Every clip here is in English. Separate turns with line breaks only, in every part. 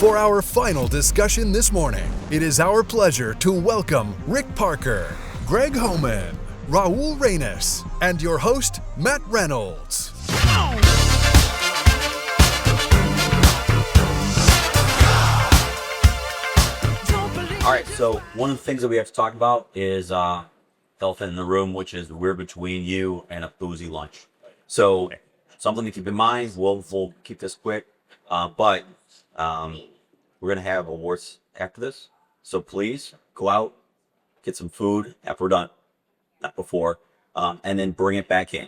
For our final discussion this morning, it is our pleasure to welcome Rick Parker, Greg Homan, Raul Reynes, and your host, Matt Reynolds.
All right, so one of the things that we have to talk about is elephant in the room, which is we're between you and a boozy lunch. So something to keep in mind. We'll keep this quick, but we're gonna have awards after this. So please go out, get some food after we're done, not before, and then bring it back in.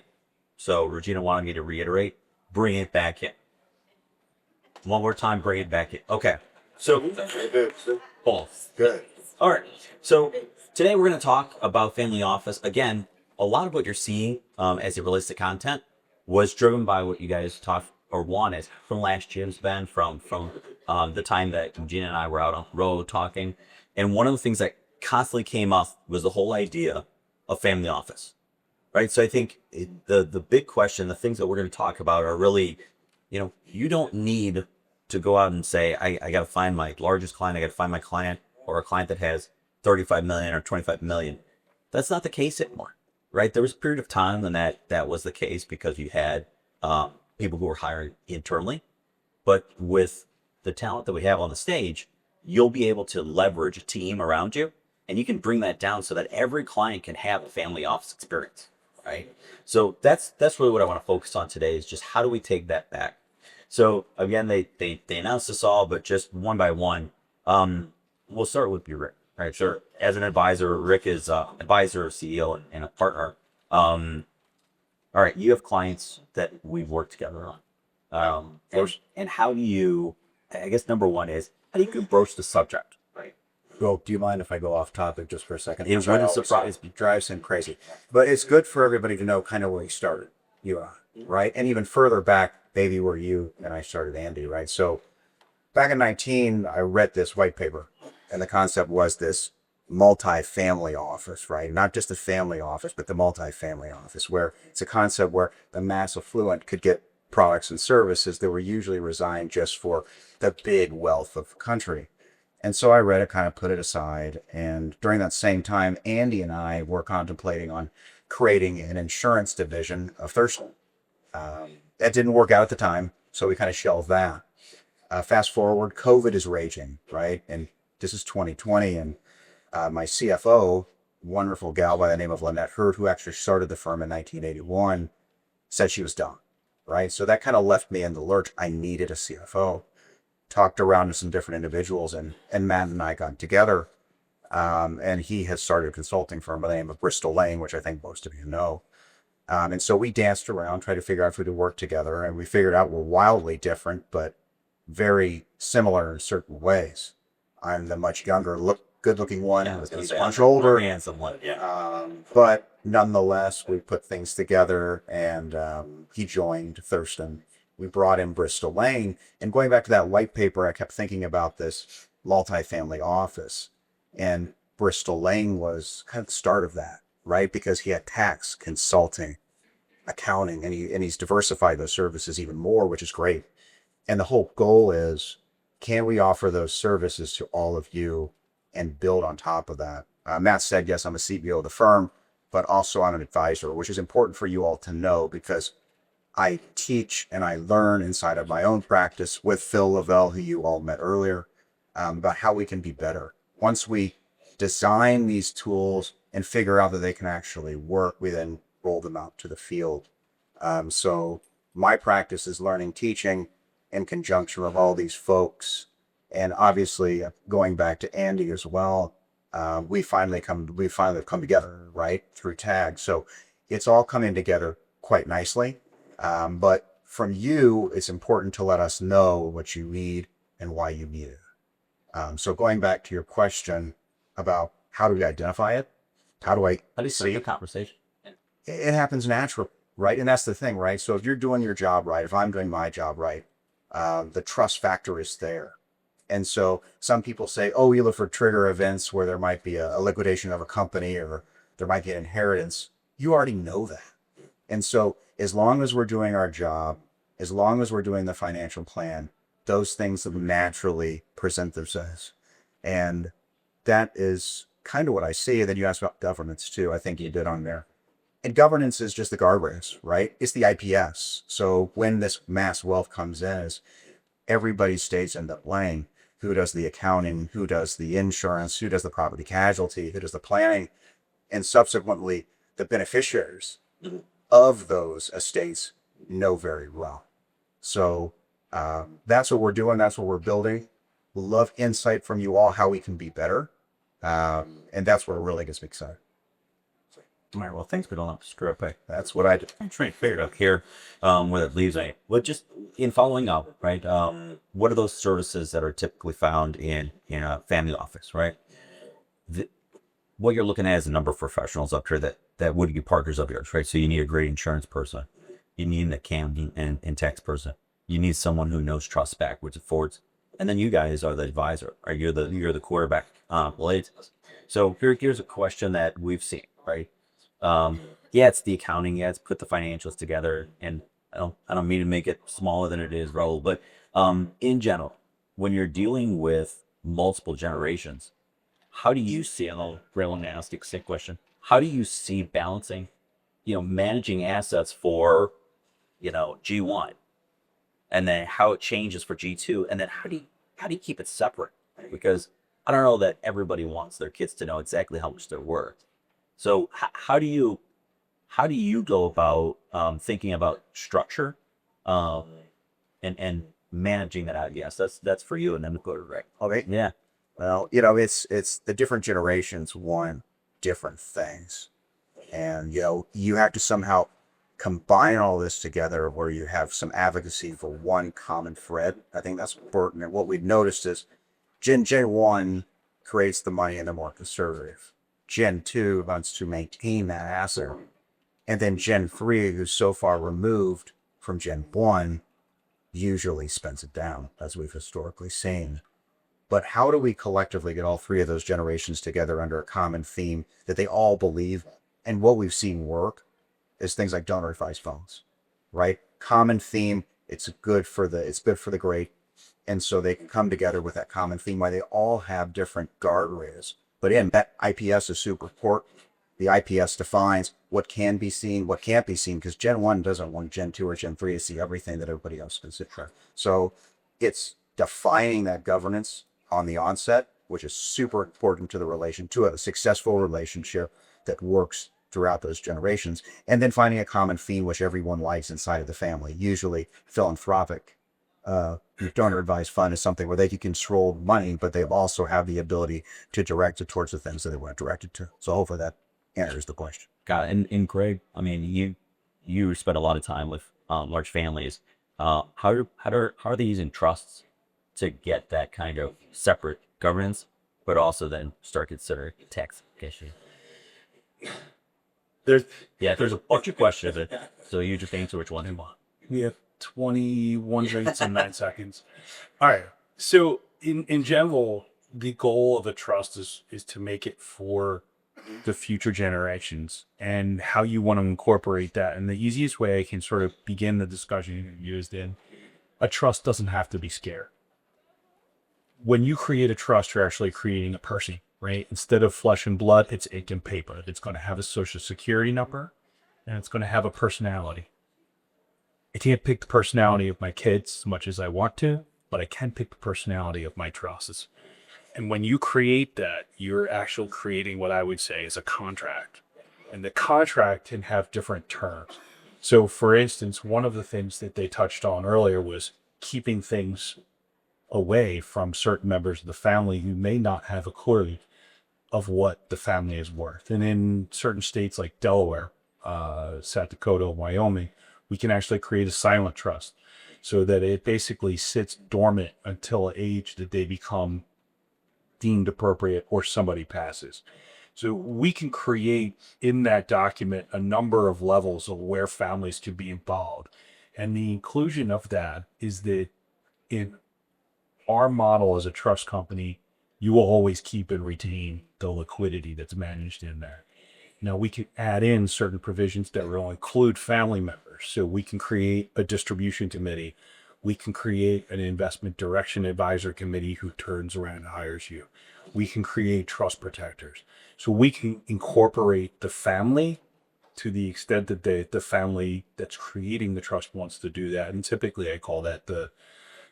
So Regina wanted me to reiterate: bring it back in. One more time, bring it back in. Okay. So both.
Good.
All right. So today we're going to talk about family office. Again, a lot of what you're seeing as it relates to content was driven by what you guys talked or wanted from last year's event, from the time that Gina and I were out on the road talking. And one of the things that constantly came up was the whole idea of family office, right? So I think the big question, the things that we're going to talk about are really, you don't need to go out and say, I got to find my largest client. I got to find my client or a client that has 35 million or 25 million. That's not the case anymore, right? There was a period of time when that was the case because you had people who were hired internally. But with the talent that we have on the stage, you'll be able to leverage a team around you, and you can bring that down so that every client can have a family office experience, right? So that's really what I want to focus on today, is just how do we take that back? So again, they announced this all, but just one by one. We'll start with you, Rick. Right. Sure. As an advisor, Rick is advisor, CEO, and a partner. All right, you have clients that we've worked together on. And how do you? I guess number one is, how do you broach the subject? Right.
Well, do you mind if I go off topic just for a second?
It wouldn't surprise me.
It drives him crazy. But it's good for everybody to know kind of where he started, you are, right? And even further back, maybe where you and I started, Andy, right? So back in 19, I read this white paper, and the concept was this multi-family office, right? Not just the family office, but the multi-family office, where it's a concept where the mass affluent could get products and services that were usually resigned just for the big wealth of the country. And so I read it, kind of put it aside. And during that same time, Andy and I were contemplating on creating an insurance division of Thurston. That didn't work out at the time, so we kind of shelved that. Fast forward, COVID is raging, right? And this is 2020, and my CFO, wonderful gal by the name of Lynette Hurd, who actually started the firm in 1981, said she was done, right? So that kind of left me in the lurch. I needed a CFO. Talked around to some different individuals, and Matt and I got together, and he has started a consulting firm by the name of Bristol Lane, which I think most of you know. And so we danced around, tried to figure out if we could work together, and we figured out we're wildly different, but very similar in certain ways. I'm the much younger, good-looking one.
Yeah,
He's much older.
Handsome one. Yeah.
But nonetheless, we put things together, and he joined Thurston. We brought in Bristol Lane. And going back to that white paper, I kept thinking about this multifamily office. And Bristol Lane was kind of the start of that, right? Because he had tax, consulting, accounting, and he's diversified those services even more, which is great. And the whole goal is, can we offer those services to all of you and build on top of that? Matt said, yes, I'm a CEO of the firm, but also I'm an advisor, which is important for you all to know, because I teach and I learn inside of my own practice with Phil Lavelle, who you all met earlier, about how we can be better. Once we design these tools and figure out that they can actually work, we then roll them out to the field. So my practice is learning, teaching in conjunction with all these folks. And obviously going back to Andy as well, we finally come together, right, through TAG. So it's all coming together quite nicely. But from you, it's important to let us know what you need and why you need it. So going back to your question about how do we identify it? How do you
start the conversation?
It happens naturally, right? And that's the thing, right? So if you're doing your job right, if I'm doing my job right, the trust factor is there. And so some people say, oh, you look for trigger events where there might be a liquidation of a company or there might be an inheritance. You already know that. And so as long as we're doing our job, as long as we're doing the financial plan, those things will naturally present themselves. And that is kind of what I see. And then you asked about governance too. I think you did on there. And governance is just the guardrails, right? It's the IPS. So when this mass wealth comes in, is everybody stays in the lane. Who does the accounting? Who does the insurance? Who does the property casualty? Who does the planning? And subsequently, the beneficiaries of those estates know very well. So that's what we're doing. That's what we're building. We love insight from you all, how we can be better. And that's where it really gets me excited.
All right, well, thanks, but don't screw up.
That's what I do.
I'm trying to figure out here where that leaves me. Well, just in following up, right? What are those services that are typically found in a family office, right? What you're looking at is a number of professionals up here that would be partners of yours, right? So you need a great insurance person, you need an accounting and tax person, you need someone who knows trust backwards and forwards, and then you guys are the advisor, right? You're the quarterback related. So here's a question that we've seen, right? Yeah, it's the accounting. Yeah, it's put the financials together, and I don't mean to make it smaller than it is, Raul, but in general, when you're dealing with multiple generations, how do you see? And I'll real nasty sick question. How do you see balancing, managing assets for, G1, and then how it changes for G2, and then how do you keep it separate? Because I don't know that everybody wants their kids to know exactly how much they're worth. So how do you go about thinking about structure and managing that out? Yes, that's for you, and then go to Rick.
Okay.
Yeah.
Well, it's the different generations want different things. And, you have to somehow combine all this together where you have some advocacy for one common thread. I think that's important. And what we've noticed is Gen 1 creates the money and they're more conservative. Gen 2 wants to maintain that asset. And then Gen 3, who's so far removed from Gen 1, usually spends it down, as we've historically seen. But how do we collectively get all three of those generations together under a common theme that they all believe? And what we've seen work is things like donor advised funds, right? Common theme. It's good for the great. And so they can come together with that common theme why they all have different guardrails. But in that IPS is super important. The IPS defines what can be seen, what can't be seen, because Gen 1 doesn't want Gen 2 or Gen 3 to see everything that everybody else can see. So it's defining that governance on the onset, which is super important to a successful relationship that works throughout those generations, and then finding a common theme which everyone likes inside of the family. Usually philanthropic donor advised fund is something where they can control money, but they also have the ability to direct it towards the things that they want to direct it to. So hopefully that answers the question.
Got it. And Greg, I mean, you spend a lot of time with large families. How are they using trusts to get that kind of separate governance, but also then start considering tax issues? There's a bunch of questions, so you just answer which one you want.
We have 21 drinks in 9 seconds. All right. So in general, the goal of a trust is to make it for the future generations, and how you want to incorporate that. And the easiest way I can sort of begin the discussion used in a trust doesn't have to be scarce. When you create a trust, you're actually creating a person, right? Instead of flesh and blood, it's ink and paper. It's going to have a social security number, and it's going to have a personality. I can't pick the personality of my kids as much as I want to, but I can pick the personality of my trusts. And when you create that, you're actually creating what I would say is a contract. And the contract can have different terms. So for instance, one of the things that they touched on earlier was keeping things away from certain members of the family who may not have a clue of what the family is worth. And in certain states like Delaware, South Dakota, Wyoming, we can actually create a silent trust so that it basically sits dormant until an age that they become deemed appropriate or somebody passes. So we can create in that document a number of levels of where families can be involved. And the inclusion of that is that in our model as a trust company, you will always keep and retain the liquidity that's managed in there. Now we can add in certain provisions that will include family members. So we can create a distribution committee We can create an investment direction advisor committee who turns around and hires you. We can create trust protectors. So we can incorporate the family to the extent that the family that's creating the trust wants to do that. And typically I call that the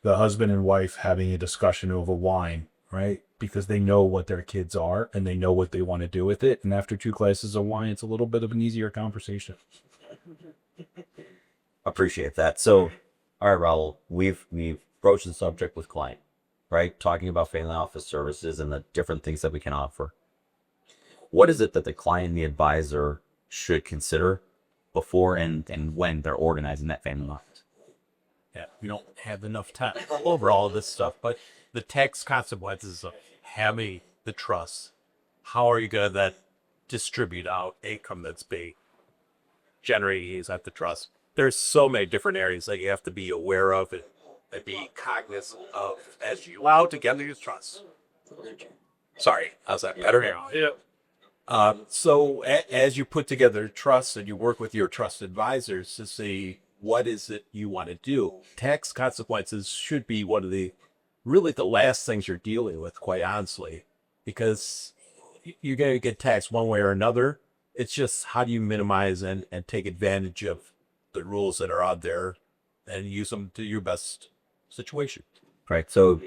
husband and wife having a discussion over wine, right? Because they know what their kids are and they know what they want to do with it. And after 2 glasses of wine, it's a little bit of an easier conversation.
Appreciate that. So, all right, Raul, we've broached the subject with client, right? Talking about family office services and the different things that we can offer. What is it that the client and the advisor should consider before and when they're organizing that family office?
Yeah, we don't have enough time over all of this stuff, but the tax consequences of having the trust, how are you going to then distribute out income that's being generated at the trust? There's so many different areas that you have to be aware of and be cognizant of as you allow together your trust. Sorry, how's that better? Yeah. So as you put together trust and you work with your trust advisors to see what is it you want to do, tax consequences should be one of the last things you're dealing with, quite honestly, because you're going to get taxed one way or another. It's just how do you minimize and take advantage of the rules that are out there and use them to your best situation.
Right. So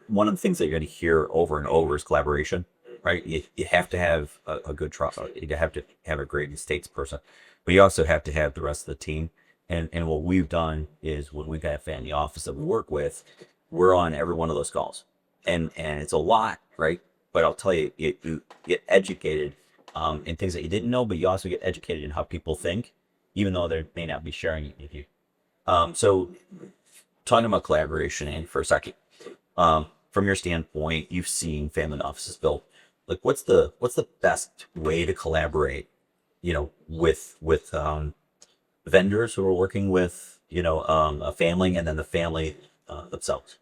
one of the things that you're going to hear over and over is collaboration, right? You have to have a good trust. You have to have a great estates person, but you also have to have the rest of the team. And what we've done is when we've got a family office that we work with, we're on every one of those calls. And it's a lot, right? But I'll tell you, you get educated in things that you didn't know, but you also get educated in how people think, even though they may not be sharing it with you. So talking about collaboration, and for a second, from your standpoint, you've seen family offices built. Like, what's the best way to collaborate, with vendors who are working with, a family and then the family themselves?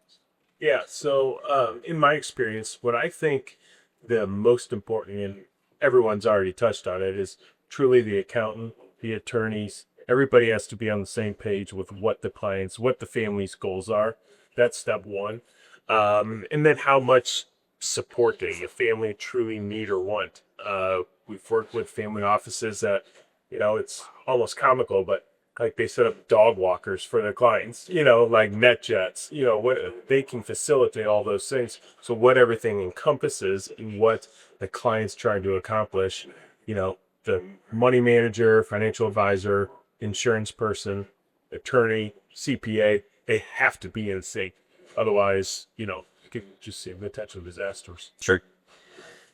Yeah, so in my experience, what I think the most important, and everyone's already touched on it, is truly the accountant, the attorneys. Everybody has to be on the same page with what the family's goals are. That's step one. And then how much support do a family truly need or want. We've worked with family offices that, it's almost comical, but like they set up dog walkers for their clients, like net jets, what they can facilitate all those things. So what everything encompasses and what the client's trying to accomplish, the money manager, financial advisor, insurance person, attorney, CPA, they have to be in sync. Otherwise, you could just see potential disasters.
Sure.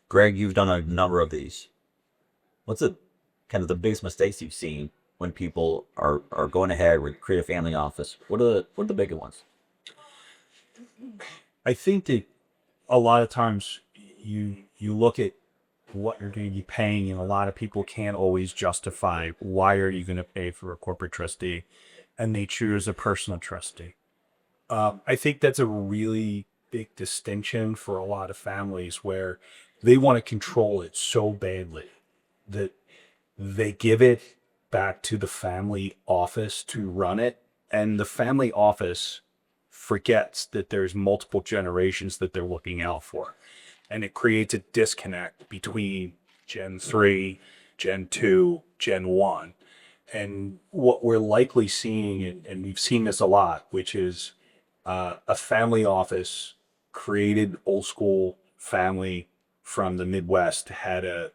Greg, you've done a number of these. What's the the biggest mistakes you've seen when people are going ahead with create a family office? What are the bigger ones?
I think that a lot of times you look at what you're going to be paying, and a lot of people can't always justify why are you going to pay for a corporate trustee, and they choose a personal trustee. I think that's a really big distinction for a lot of families where they want to control it so badly that they give it back to the family office to run it, and the family office forgets that there's multiple generations that they're looking out for. And it creates a disconnect between Gen 3, Gen 2, Gen 1. And what we're likely seeing, and we've seen this a lot, which is a family office created old school family from the Midwest had a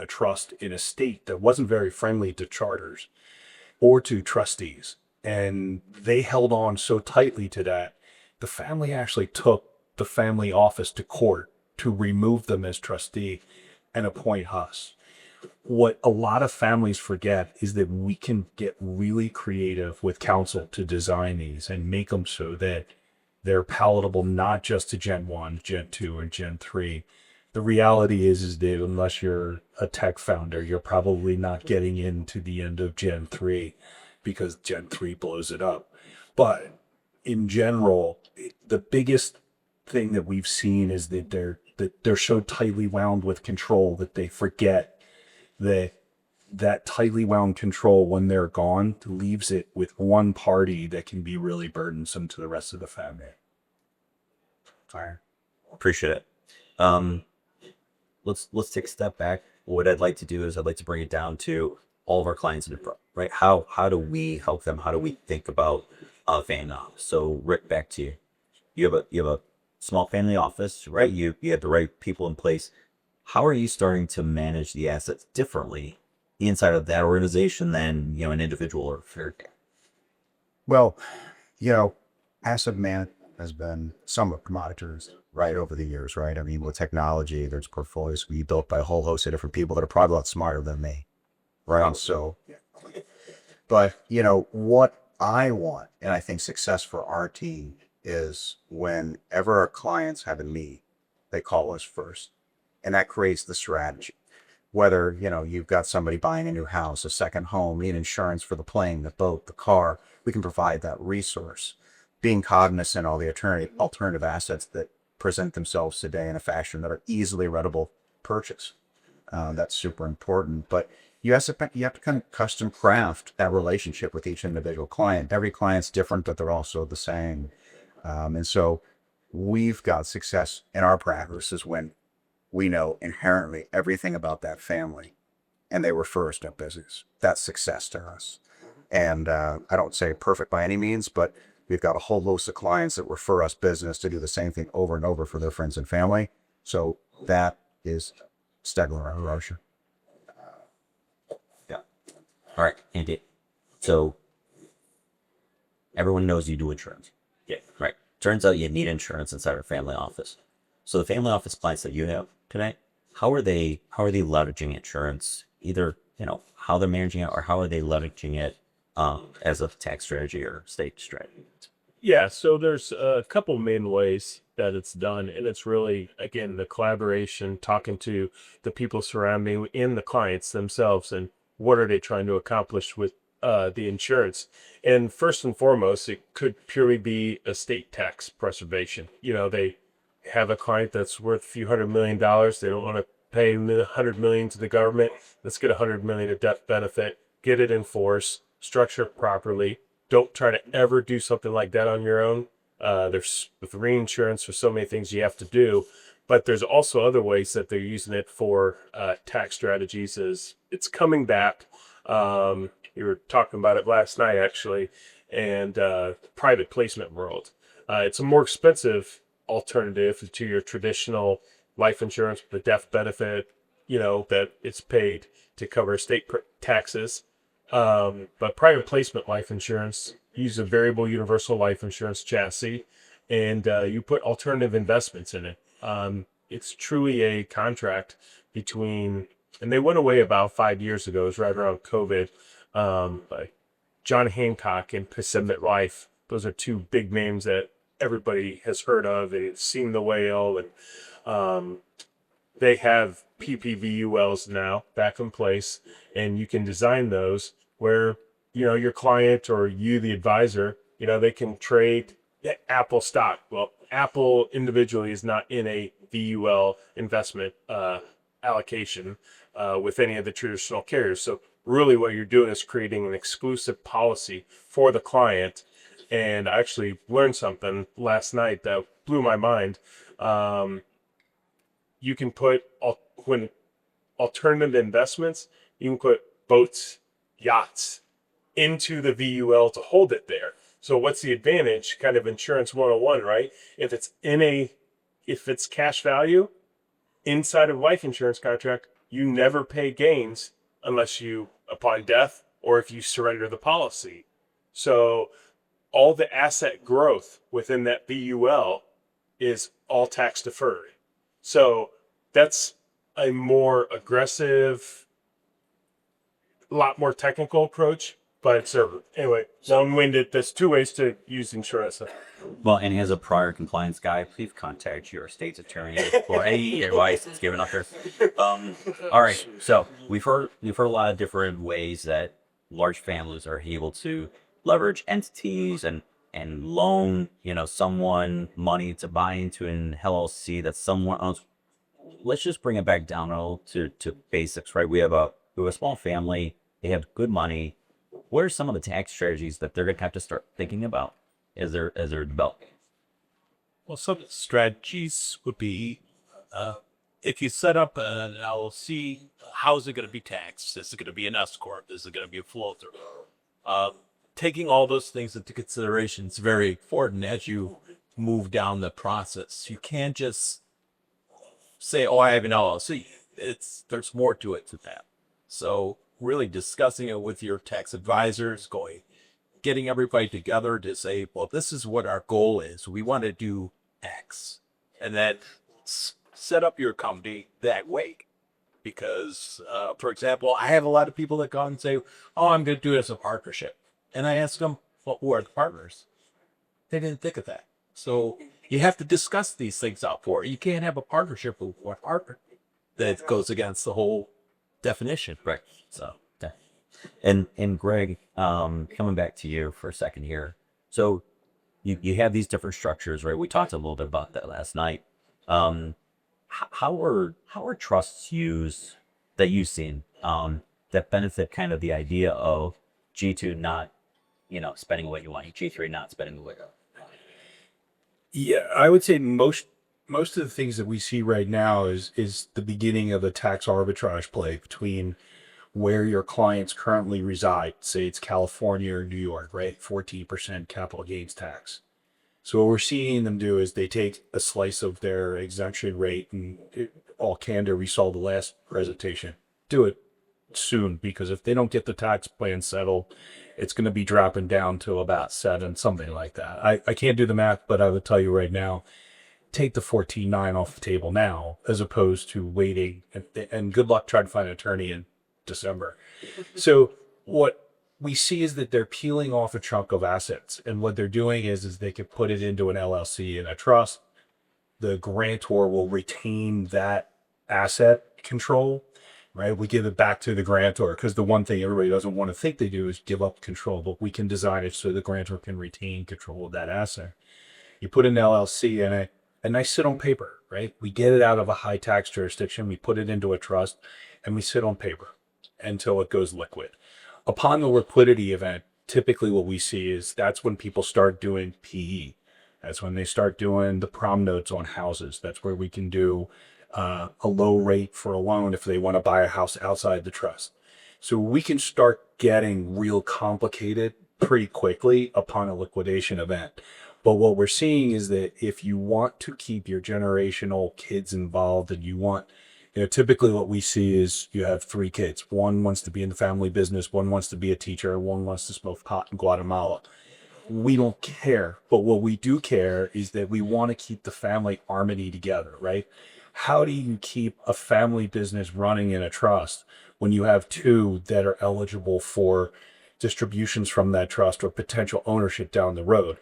trust in a state that wasn't very friendly to charters or to trustees. And they held on so tightly to that, the family actually took the family office to court to remove them as trustee and appoint us. What a lot of families forget is that we can get really creative with counsel to design these and make them so that they're palatable not just to Gen 1, Gen 2, or Gen 3. The reality is that unless you're a tech founder, you're probably not getting into the end of Gen 3 because Gen 3 blows it up. But in general, the biggest thing that we've seen is that they're so tightly wound with control that they forget that that tightly wound control when they're gone leaves it with one party that can be really burdensome to the rest of the family.
All right. Appreciate it. Let's take a step back. What I'd like to do is I'd like to bring it down to all of our clients in the pro, right? How do we help them? How do we think about family office? So Rick, back to you. You have a small family office, right? You have the right people in place. How are you starting to manage the assets differently inside of that organization than an individual or fair?
Well, asset management has been somewhat commoditized, right, over the years, right? I mean, with technology, there's portfolios we built by a whole host of different people that are probably a lot smarter than me, right? So, but, what I want, and I think success for our team is whenever our clients have a need, they call us first. And that creates the strategy. Whether, you've got somebody buying a new house, a second home, need insurance for the plane, the boat, the car, we can provide that resource. Being cognizant of all the alternative assets that present themselves today in a fashion that are easily readable purchase. That's super important. But you have to kind of custom craft that relationship with each individual client. Every client's different, but they're also the same. And so we've got success in our practices when we know inherently everything about that family and they refer us to business. That's success to us. And I don't say perfect by any means, but we've got a whole host of clients that refer us business to do the same thing over and over for their friends and family. So that is Stegler and Rocha.
Yeah. All right, Andy. So everyone knows you do insurance. Yeah. Right. Turns out you need insurance inside our family office. So the family office clients that you have today, how are they leveraging insurance? Either how they're managing it, or how are they leveraging it as a tax strategy or state strategy?
Yeah, so there's a couple main ways that it's done, and it's really, again, the collaboration, talking to the people surrounding and the clients themselves, and what are they trying to accomplish with the insurance. And first and foremost, it could purely be estate tax preservation. They have a client that's worth a few $100 million. They don't want to pay $100 million to the government. Let's get $100 million of death benefit, get it in force, structure it properly. Don't try to ever do something like that on your own. There's with reinsurance, there's so many things you have to do, but there's also other ways that they're using it for tax strategies. Is it's coming back. You were talking about it last night, actually, and private placement world. It's a more expensive alternative to your traditional life insurance with the death benefit, that it's paid to cover state taxes. But private placement life insurance uses a variable universal life insurance chassis, and you put alternative investments in it. It's truly a contract between, and they went away about 5 years ago. It was right around COVID. By John Hancock and Pacific Life. Those are two big names that everybody has heard of. They've seen the whale, and they have PPVULs now back in place, and you can design those where your client or you, the advisor, they can trade Apple stock. Well, Apple individually is not in a VUL investment allocation with any of the traditional carriers. So really what you're doing is creating an exclusive policy for the client. And I actually learned something last night that blew my mind. You can put, when alternative investments, you can put boats, yachts into the VUL to hold it there. So what's the advantage? Kind of insurance 101, right? If it's cash value inside of life insurance contract, you never pay gains unless you, upon death, or if you surrender the policy. So all the asset growth within that VUL is all tax deferred. So that's a more aggressive, a lot more technical approach, but it's anyway, long-winded. There's two ways to use insurance.
Well, and as a prior compliance guy, please contact your state's attorney for any advice that's given up here. All right, so we've heard a lot of different ways that large families are able to leverage entities and loan someone money to buy into an LLC that someone else. Let's just bring it back down to basics, right? We have a who have a small family, they have good money. What are some of the tax strategies that they're going to have to start thinking about as they're developing?
Well, some strategies would be if you set up an LLC, how is it going to be taxed? Is it going to be an S corp? Is it going to be a floater? Taking all those things into consideration is very important as you move down the process. You can't just say, "Oh, I have an LLC." There's more to it to that. So really discussing it with your tax advisors, getting everybody together to say, well, this is what our goal is. We want to do X, and then set up your company that way. Because, for example, I have a lot of people that go and say, oh, I'm going to do it as a partnership. And I ask them, well, who are the partners? They didn't think of that. So you have to discuss these things out for it. You can't have a partnership with one partner. That goes against the whole definition.
Right. So, okay. And Greg, coming back to you for a second here. So you have these different structures, right? We talked a little bit about that last night. How are trusts used that you've seen that benefit kind of the idea of G2 not, spending what you want, G3 not spending what you want?
Yeah, I would say most of the things that we see right now is the beginning of a tax arbitrage play between where your clients currently reside. Say it's California or New York, right? 14% capital gains tax. So what we're seeing them do is they take a slice of their exemption rate, and all candor, we saw the last presentation. Do it soon, because if they don't get the tax plan settled, it's going to be dropping down to about 7, something like that. I can't do the math, but I would tell you right now, take the 14.9 off the table now, as opposed to waiting, and good luck trying to find an attorney in December. So what we see is that they're peeling off a chunk of assets, and what they're doing is they can put it into an LLC and a trust. The grantor will retain that asset control, right? We give it back to the grantor, because the one thing everybody doesn't want to think they do is give up control, but we can design it so the grantor can retain control of that asset. You put an LLC in it, and I sit on paper, right? We get it out of a high tax jurisdiction, we put it into a trust, and we sit on paper until it goes liquid. Upon the liquidity event, typically what we see is that's when people start doing PE. That's when they start doing the prom notes on houses. That's where we can do a low rate for a loan if they want to buy a house outside the trust. So we can start getting real complicated pretty quickly upon a liquidation event. But what we're seeing is that if you want to keep your generational kids involved, and you want, typically what we see is you have 3 kids. One wants to be in the family business, one wants to be a teacher, one wants to smoke pot in Guatemala. We don't care, but what we do care is that we want to keep the family harmony together, right? How do you keep a family business running in a trust when you have 2 that are eligible for distributions from that trust or potential ownership down the road?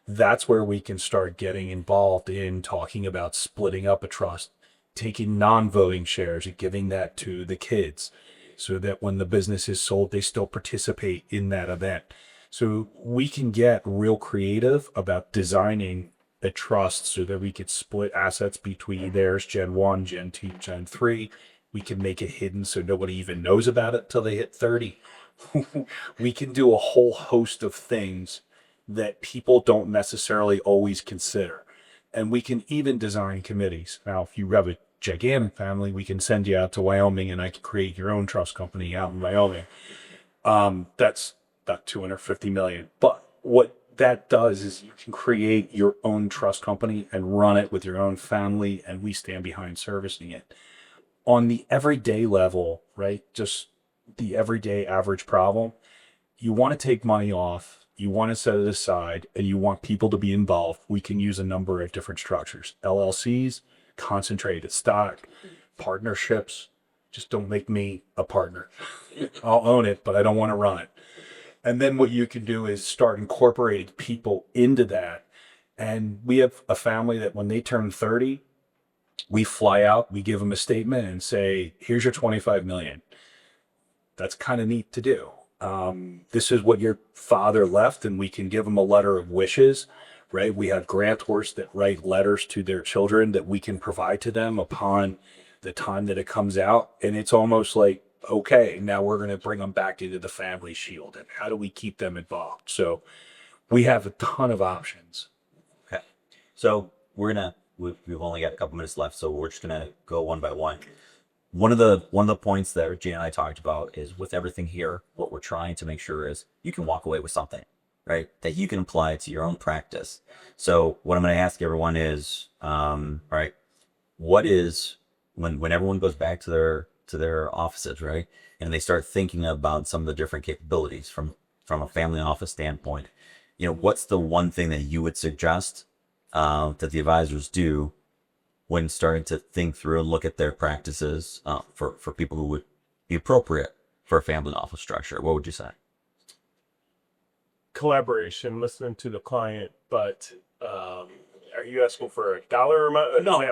That's where we can start getting involved in talking about splitting up a trust, taking non-voting shares and giving that to the kids, so that when the business is sold, they still participate in that event. So we can get real creative about designing a trust so that we could split assets between theirs, Gen 1, Gen 2, Gen 3. We can make it hidden so nobody even knows about it till they hit 30. We can do a whole host of things that people don't necessarily always consider. And we can even design committees. Now, if you have a gigantic family, we can send you out to Wyoming, and I can create your own trust company out in Wyoming. That's about $250 million. But what that does is you can create your own trust company and run it with your own family, and we stand behind servicing it. On the everyday level, right, just the everyday average problem, you want to take money off, you want to set it aside, and you want people to be involved. We can use a number of different structures: LLCs, concentrated stock, partnerships. Just don't make me a partner. I'll own it, but I don't want to run it. And then what you can do is start incorporating people into that. And we have a family that when they turn 30, we fly out, we give them a statement and say, here's your 25 million. That's kind of neat to do. This is what your father left, and we can give them a letter of wishes, right? We have grantors that write letters to their children that we can provide to them upon the time that it comes out. And it's almost like Okay, now we're going to bring them back into the family shield, and how do we keep them involved? So we have a ton of options.
Okay. So we've only got a couple minutes left, so we're just gonna go one by one. One of the points that Regina and I talked about is with everything here, what we're trying to make sure is you can walk away with something, right? That you can apply to your own practice. So what I'm gonna ask everyone is, right, what is when everyone goes back to their offices, right? And they start thinking about some of the different capabilities from a family office standpoint, what's the one thing that you would suggest that the advisors do when starting to think through and look at their practices for people who would be appropriate for a family office structure? What would you say?
Collaboration, listening to the client, but are you asking for a dollar amount? No, yeah,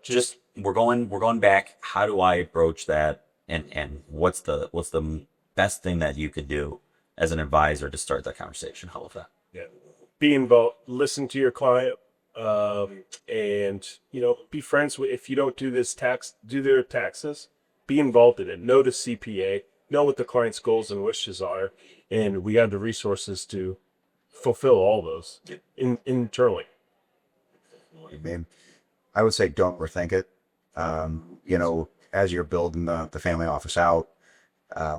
Just we're going back. How do I approach that? And what's the best thing that you could do as an advisor to start that conversation? How about that?
yeah. Be involved, listen to your client, and be friends with. If you don't do their taxes, be involved in it. Know the CPA, know what the client's goals and wishes are, and we have the resources to fulfill all those internally.
I mean, I would say don't overthink it. As you're building the family office out,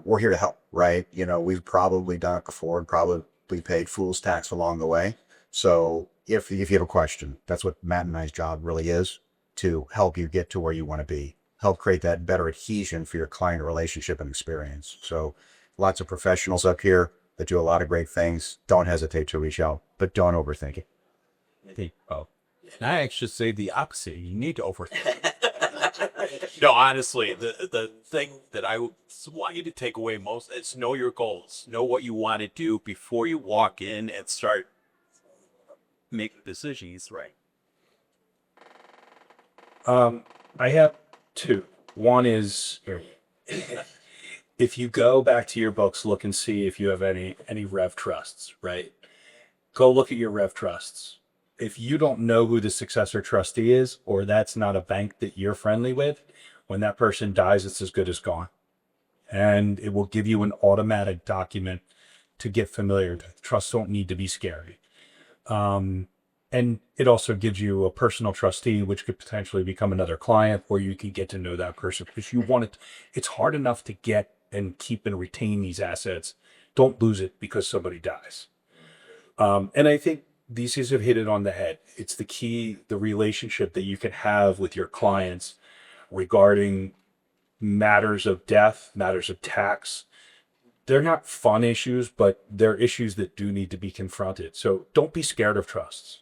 we're here to help, right? We've probably done it before and probably paid fool's tax along the way. So if you have a question, that's what Matt and I's job really is, to help you get to where you want to be, help create that better adhesion for your client relationship and experience. So lots of professionals up here that do a lot of great things. Don't hesitate to reach out, but don't overthink it.
Oh, and I actually say the opposite. You need to overthink. No, honestly, the thing that I want you to take away most is know your goals, know what you want to do before you walk in and start making decisions. Right.
I have two. One is, if you go back to your books, look and see if you have any rev trusts, right? Go look at your rev trusts. If you don't know who the successor trustee is, or that's not a bank that you're friendly with, when that person dies, it's as good as gone. And it will give you an automatic document to get familiar. Trusts don't need to be scary. And it also gives you a personal trustee, which could potentially become another client, where you can get to know that person because you want it. It's hard enough to get and keep and retain these assets. Don't lose it because somebody dies. And I think these guys have hit it on the head. It's the relationship that you can have with your clients regarding matters of death, matters of tax. They're not fun issues, but they're issues that do need to be confronted. So don't be scared of trusts,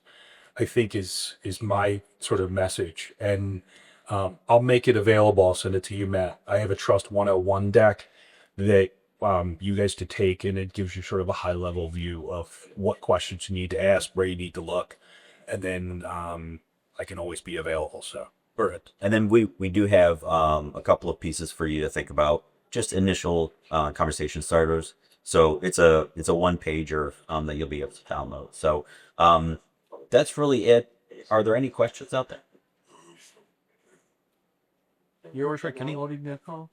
I think is my sort of message. And I'll make it available. I'll send it to you, Matt. I have a Trust 101 deck that you guys to take, and it gives you sort of a high level view of what questions you need to ask, where you need to look. And then I can always be available. So.
Perfect. And then we do have a couple of pieces for you to think about, just initial conversation starters. So it's a one pager that you'll be able to download. So that's really it. Are there any questions out there?
You're always right. Kenny, loading that call?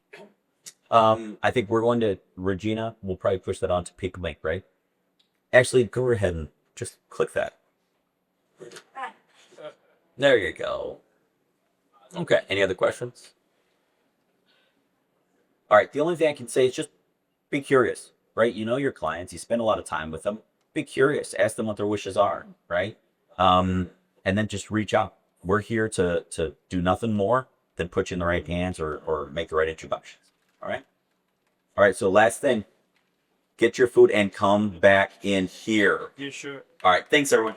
I think we're going to Regina. We'll probably push that on to Peak Link, right? Actually, go ahead and just click that. There you go. Okay. Any other questions? All right. The only thing I can say is just be curious, right? You know your clients. You spend a lot of time with them. Be curious. Ask them what their wishes are, right? And then just reach out. We're here to do nothing more than put you in the right hands or make the right introductions. All right? All right. So last thing, get your food and come back in here.
You sure?
All right. Thanks, everyone.